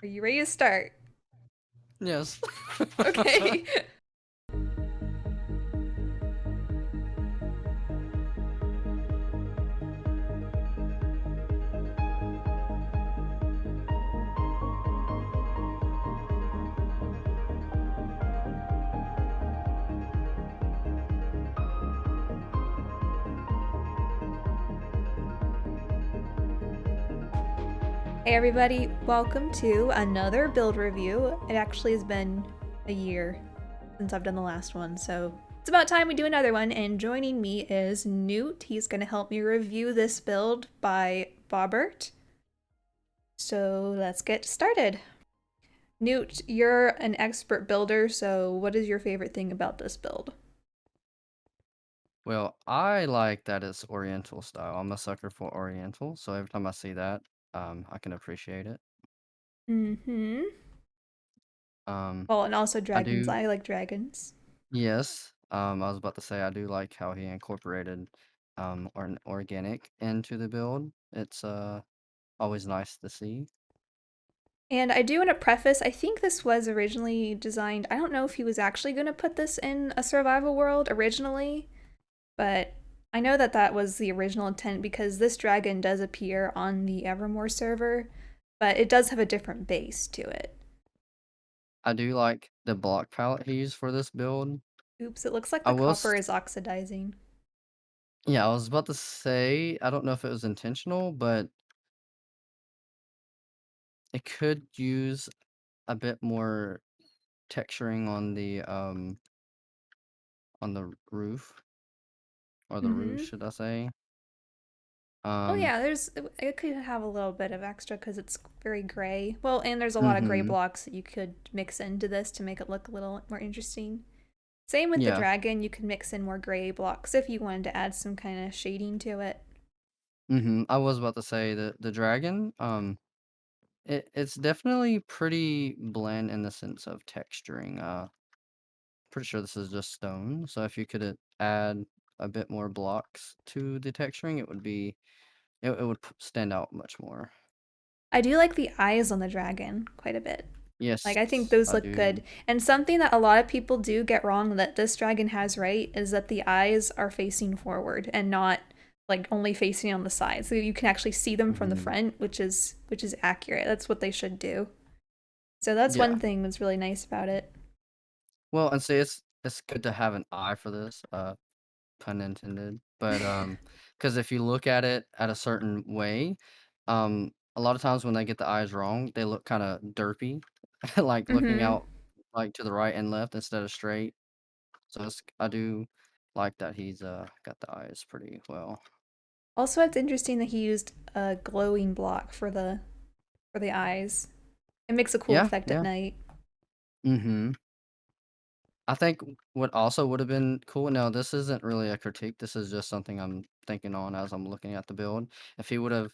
Are you ready to start? Yes. Okay. Hey everybody, welcome to another build review. It actually has been a year since I've done the last one, so it's about time we do another one. And joining me is Newt. He's going to help me review this build by Bobert. So let's get started. Newt, you're an expert builder, so what is your favorite thing about this build? Well, I like that it's Oriental style. I'm a sucker for Oriental, so every time I see that, I can appreciate it. Mm-hmm. Um, Well, and also I dragons. do, I like dragons. yes. I was about to say I do like how he incorporated organic into the build. It's always nice to see. And I do want to preface, I think this was originally designed. I don't know if he was actually going to put this in a survival world originally, but I know that that was the original intent because this dragon does appear on the Evermore server, but it does have a different base to it. I do like the block palette he used for this build. Oops, it looks like I the was, copper is oxidizing. yeah, I was about to say I don't know if it was intentional, but it could use a bit more texturing on the roof, or the roof, Mm-hmm. should I say. Oh Um, yeah, there's it could have a little bit of extra because it's very gray. Well, and there's a lot of gray mhm. blocks that you could mix into this to make it look a little more interesting. Same with the Yeah. dragon, you could mix in more gray blocks if you wanted to add some kind of shading to it. I was about to say the dragon, it's definitely pretty bland in the sense of texturing. Pretty sure this is just stone, so if you could add a bit more blocks to the texturing, it would stand out much more. I do like the eyes on the dragon quite a bit. Like, Yes, I think those I look good. do. And something that a lot of people do get wrong that this dragon has right is that the eyes are facing forward and not like only facing on the side. So you can actually see them from the Mhm. front, which is accurate. That's what they should do. So that's Yeah. one thing that's really nice about it. Well, and see, it's good to have an eye for this, pun intended. But because if you look at it at a certain way, a lot of times when they get the eyes wrong, they look kind of derpy, like looking Mm-hmm. out like to the right and left instead of straight. So I do like that he's got the eyes pretty well. Also, it's interesting that he used a glowing block for the eyes. It makes a cool Yeah, effect at yeah. night. Mm-hmm. I think what also would have been cool. Now, this isn't really a critique. This is just something I'm thinking on as I'm looking at the build. If he would have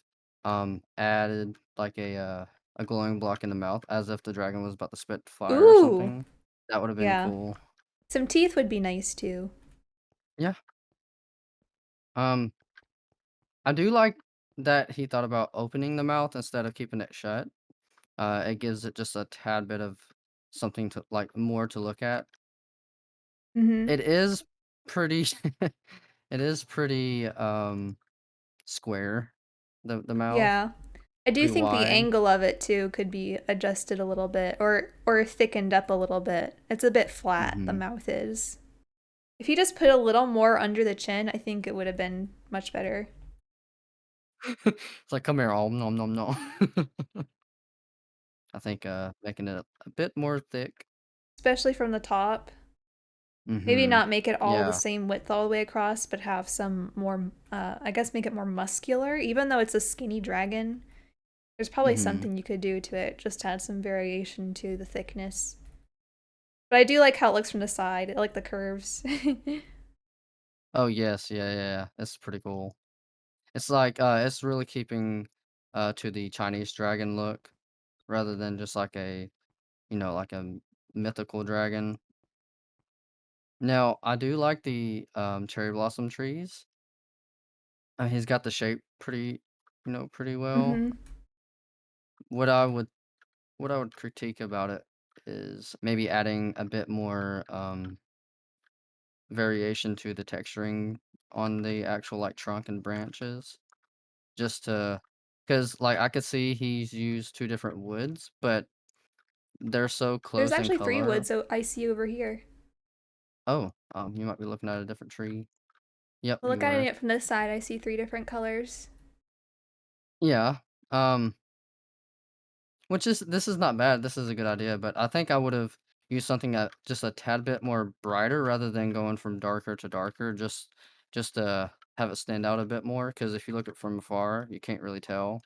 added like a glowing block in the mouth, as if the dragon was about to spit fire or Ooh, something, that would have been yeah. cool. Some teeth would be nice too. Yeah. Um, I do like that he thought about opening the mouth instead of keeping it shut. It gives it just a tad bit of something to like more to look at. Mm-hmm. It is pretty. It is pretty square, the mouth, Yeah. I do pretty think the wide. angle of it too could be adjusted a little bit or thickened up a little bit. It's a bit flat, the Mhm. mouth is. If you just put a little more under the chin, I think it would have been much better. It's like, "Come here, om nom nom nom." I think, making it a bit more thick. Especially from the top. Maybe Mhm. not make it all the Yeah. same width all the way across, but have some more, I guess make it more muscular. Even though it's a skinny dragon, there's probably Mhm. something you could do to it, just to add some variation to the thickness. But I do like how it looks from the side. I like the curves. Oh, yes, yeah, yeah, yeah, it's pretty cool. It's like, it's really keeping, to the Chinese dragon look rather than just like like a mythical dragon. Now, I do like the, cherry blossom trees. He's got the shape pretty pretty well. Mm-hmm. What I would what I would critique about it is maybe adding a bit more variation to the texturing on the actual like trunk and branches, just to because like I could see he's used two different woods, but they're so There's close in actually 3 color. woods, so I see over here. Oh, you might be looking at a different tree. Yep, you Look at were. it from this side, I see 3 different colors. Yeah. Which is this is not bad. This is a good idea, but I think I would have used something that just a tad bit more brighter rather than going from darker to darker, just to have it stand out a bit more. Because if you look at from afar, you can't really tell.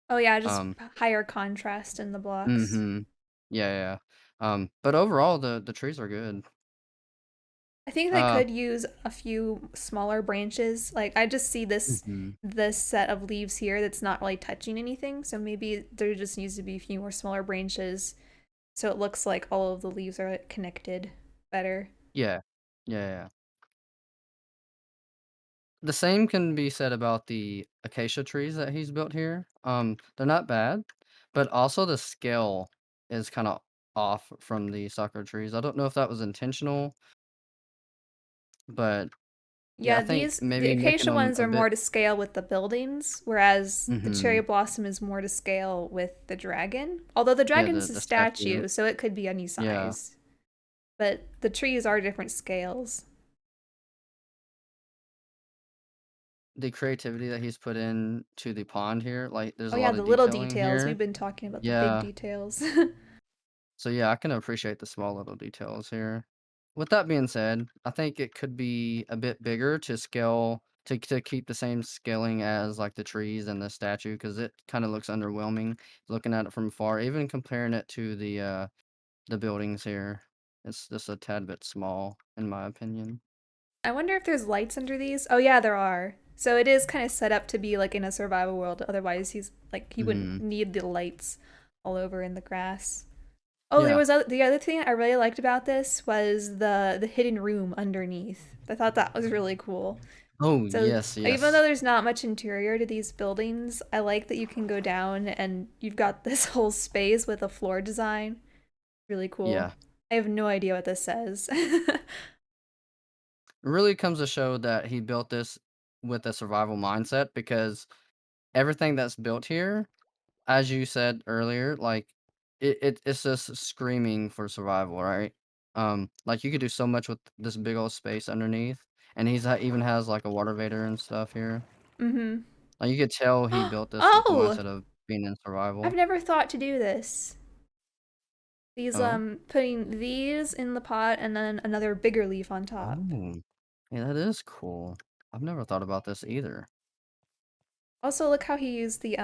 Oh yeah, just Um, higher contrast in the blocks. mhm. Yeah, yeah. But overall, the trees are good. I think they Uh, could use a few smaller branches. Like I just see mhm. this set of leaves here that's not really touching anything, so maybe there just needs to be a few more smaller branches so it looks like all of the leaves are connected better. Yeah. Yeah, yeah. The same can be said about the acacia trees that he's built here. They're not bad, but also the scale is kind of off from the sakura trees. I don't know if that was intentional, but yeah, I Yeah, think the maybe making acacia them ones a are more bit. to scale with the buildings, whereas the cherry Mhm. blossom is more to scale with the dragon. Although the Yeah, dragon's a the statue. statue, so it could be any Yeah, size. But the trees are different scales. the creativity that he's put in to the pond here, like there's Oh a yeah, lot of the little detailing details. We've here. been talking about the big Yeah. details. So yeah, I can appreciate the small little details here. With that being said, I think it could be a bit bigger to scale to keep the same scaling as like the trees and the statue because it kind of looks underwhelming looking at it from far. Even comparing it to the buildings here, it's just a tad bit small in my opinion. I wonder if there's lights under these. Oh yeah, there are. So it is kind of set up to be like in a survival world. Otherwise, he wouldn't Hmm. need the lights all over in the grass. Oh, Yeah. the other thing I really liked about this was the hidden room underneath. I thought that was really cool. Oh So yes, even though yes. there's not much interior to these buildings, I like that you can go down and you've got this whole space with a floor design. Really cool. Yeah. I have no idea what this says. It really comes to show that he built this with a survival mindset because everything that's built here, as you said earlier, like, it's just screaming for survival, right? Like, you could do so much with this big old space underneath, and even has, like, a water vader and stuff here. Mm-hmm. Like, you could tell he built this with the Oh, mindset of being in I've survival. never thought to do this. These Oh? putting these in the pot and then another bigger leaf on top. Oh. Yeah, that is cool. I've never thought about this either. Also, look how he used the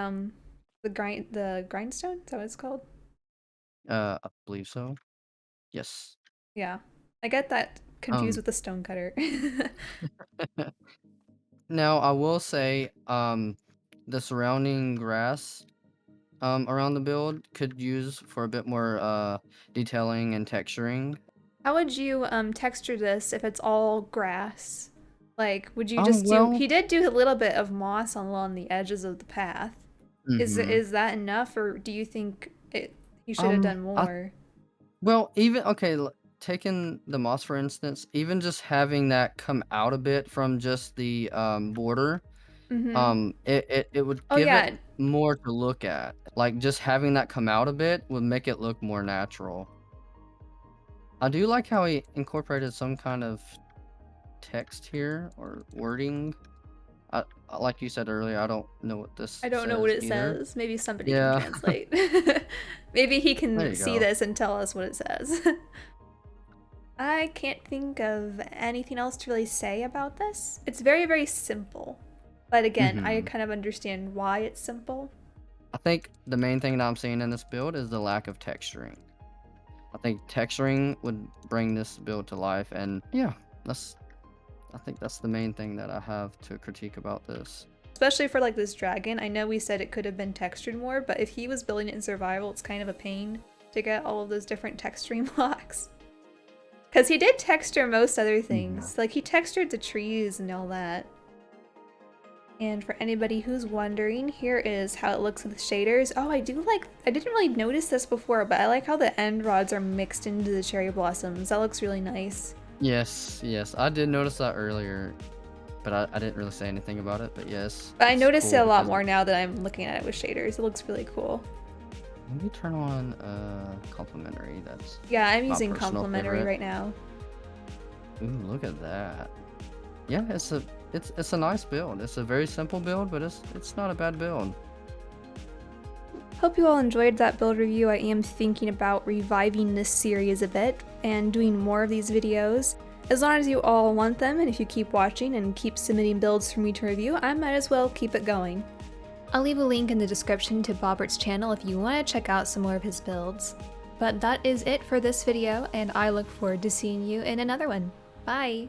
grindstone. Is that what it's called? I believe so. Yes. Yeah, I get that confused Um, with the stone cutter. now I will say, the surrounding grass around the build could use for a bit more detailing and texturing. How would you texture this if it's all grass? Like, would you just do? Well, He did do a little bit of moss along the edges of the path. mm-hmm. Is that enough, or do you think he should have Um, done I more? well even okay, taking the moss for instance, even just having that come out a bit from just the border, Mm-hmm. it would Oh give it yeah, more to look at. Like just having that come out a bit would make it look more natural. I do like how he incorporated some kind of text here or wording. Like you said earlier, I don't know what this I don't know what says it either. says. Maybe somebody can Yeah, translate. Maybe he there can you see go. this and tell us what it says. I can't think of anything else to really say about this. It's very, very simple. But again, I Hmm. kind of understand why it's simple. I think the main thing that I'm seeing in this build is the lack of texturing. I think texturing would bring this build to life, and yeah, that's. I think that's the main thing that I have to critique about this. Especially for like this dragon. I know we said it could have been textured more, but if he was building it in survival, it's kind of a pain to get all of those different texturing blocks. Because he did texture most other Hmm. things. Like he textured the trees and all that. And for anybody who's wondering, here is how it looks with shaders. Oh, I didn't really notice this before, but I like how the end rods are mixed into the cherry blossoms. That looks really nice. Yes, yes, I did notice that earlier, but I didn't really say anything about it. But yes, But I it's noticed it cool a lot because more now that I'm looking at it with shaders. It looks really cool. let me turn on complementary. That's Yeah, I'm my using personal complimentary favorite. right now. Ooh, look at that. Yeah, it's a nice build. It's a very simple build, but it's not a bad build. Hope you all enjoyed that build review. I am thinking about reviving this series a bit and doing more of these videos. As long as you all want them, and if you keep watching and keep submitting builds for me to review, I might as well keep it going. I'll leave a link in the description to Bobert's channel if you want to check out some more of his builds. But that is it for this video, and I look forward to seeing you in another one. Bye!